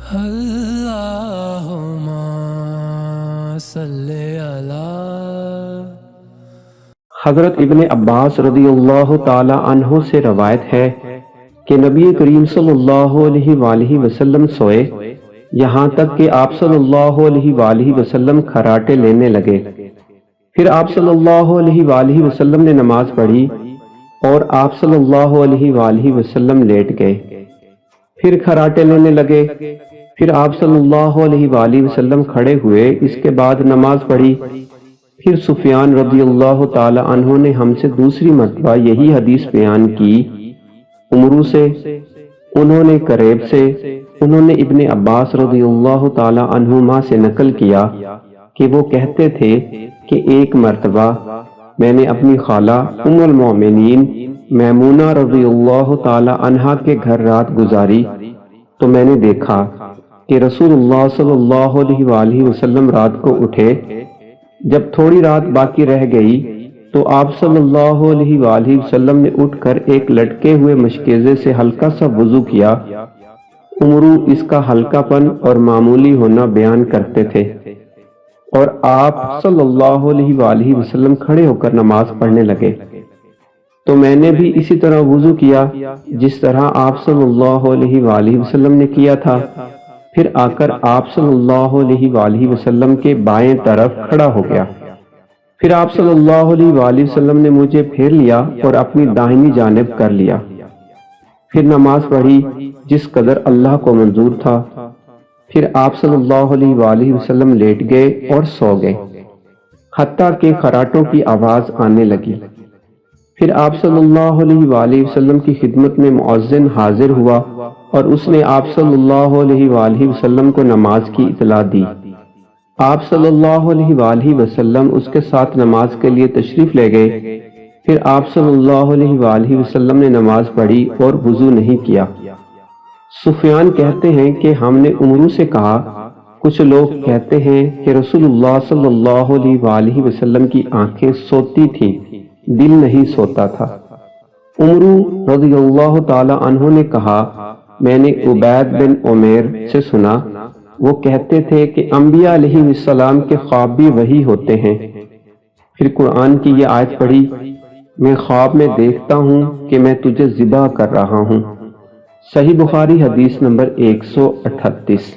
اللہم صلی علی۔ حضرت ابن عباس رضی اللہ تعالی عنہ سے روایت ہے کہ نبی کریم صلی اللہ علیہ وآلہ وسلم سوئے یہاں تک کہ آپ صلی اللہ علیہ وآلہ وسلم کھراٹے لینے لگے۔ پھر آپ صلی اللہ علیہ وآلہ وسلم نے نماز پڑھی اور آپ صلی اللہ علیہ وآلہ وسلم لیٹ گئے۔ پھر کھراٹے لینے لگے۔ پھر آپ صلی اللہ علیہ وآلہ وسلم کھڑے ہوئے، اس کے بعد نماز پڑھی۔ پھر سفیان رضی اللہ تعالی عنہ نے ہم سے دوسری مرتبہ یہی حدیث بیان کی، عمرو سے، انہوں نے کریب سے، انہوں نے ابن عباس رضی اللہ تعالی عنہما سے نقل کیا کہ وہ کہتے تھے کہ ایک مرتبہ میں نے اپنی خالہ ام المؤمنین میمونہ رضی اللہ تعالی عنہا کے گھر رات گزاری تو میں نے دیکھا کہ رسول اللہ صلی اللہ علیہ وآلہ وسلم رات کو اٹھے۔ جب تھوڑی رات باقی رہ گئی تو آپ صلی اللہ علیہ وآلہ وسلم نے اٹھ کر ایک لٹکے ہوئے مشکیزے سے ہلکا سا وضو کیا۔ عمرو اس کا ہلکا پن اور معمولی ہونا بیان کرتے تھے، اور آپ صلی اللہ علیہ وآلہ وسلم کھڑے ہو کر نماز پڑھنے لگے تو میں نے بھی اسی طرح وضو کیا جس طرح آپ صلی اللہ علیہ وآلہ وسلم نے کیا تھا۔ پھر آ کر آپ صلی اللہ علیہ وآلہ وسلم کے بائیں طرف کھڑا ہو گیا۔ پھر آپ صلی اللہ علیہ وآلہ وسلم نے مجھے پھیر لیا اور اپنی داہنی جانب کر لیا۔ پھر نماز پڑھی جس قدر اللہ کو منظور تھا۔ پھر آپ صلی اللہ علیہ وآلہ وسلم لیٹ گئے اور سو گئے، حتیٰ کہ خراٹوں کی آواز آنے لگی۔ پھر آپ صلی اللہ علیہ وآلہ وسلم کی خدمت میں مؤذن حاضر ہوا اور اس نے آپ صلی اللہ علیہ وآلہ وسلم کو نماز کی اطلاع دی۔ آپ صلی اللہ علیہ وآلہ وسلم اس کے ساتھ نماز کے لیے تشریف لے گئے۔ پھر آپ صلی اللہ علیہ وآلہ وسلم نے نماز پڑھی اور وضو نہیں کیا۔ سفیان کہتے ہیں کہ ہم نے عمرو سے کہا، کچھ لوگ کہتے ہیں کہ رسول اللہ صلی اللہ علیہ وآلہ وسلم کی آنکھیں سوتی تھیں، دل نہیں سوتا تھا۔ عمرو رضی اللہ تعالی عنہ نے کہا، میں نے عبید بن عمیر سے سنا، وہ کہتے تھے کہ انبیاء علیہ السلام کے خواب بھی وہی ہوتے ہیں۔ پھر قرآن کی یہ آیت پڑھی، میں خواب میں دیکھتا ہوں کہ میں تجھے ذبح کر رہا ہوں۔ صحیح بخاری حدیث نمبر 138۔